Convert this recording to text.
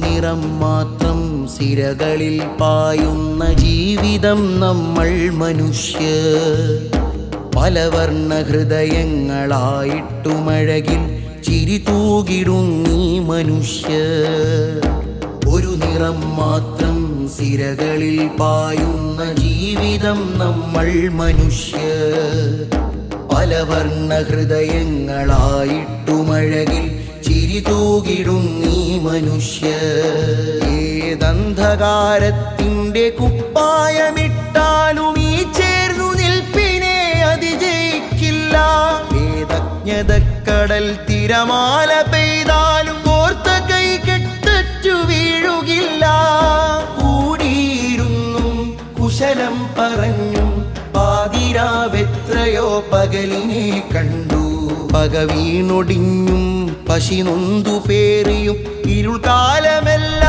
നിറം മാത്രം സിരകളിൽ പായുന്ന ജീവിതം നമ്മൾ മനുഷ്യർ. പലവർണ്ണ ഹൃദയങ്ങളായിട്ടുമഴകിൽ ചിരി തൂകിടുന്നീ മനുഷ്യർ. ഒരു നിറം മാത്രം സിരകളിൽ പായുന്ന ജീവിതം നമ്മൾ മനുഷ്യർ. പലവർണ്ണ ഹൃദയങ്ങളായിട്ടുമഴകിൽ ചിരി തൂകിടുന്നീ മനുഷ്യർ. ഏതന്ധകാരത്തിൻ്റെ കുപ്പായമിട്ടാലും ഈ ചേർന്നു നിൽപ്പിനെ അതിജയിക്കില്ല. ഏതജ്ഞതക്കടൽ തിരമാല പെയ്താലും കോർത്ത കൈ കെട്ടറ്റു വീഴുകില്ല. കൂടിയിരുന്നും കുശലം പറഞ്ഞും പാതിരാവെത്രയോ പകലിനെ കണ്ടു. പക വീണൊടിഞ്ഞും പശി നൊന്തു പേറിയും ഇരുൾക്കാലമെല്ലാം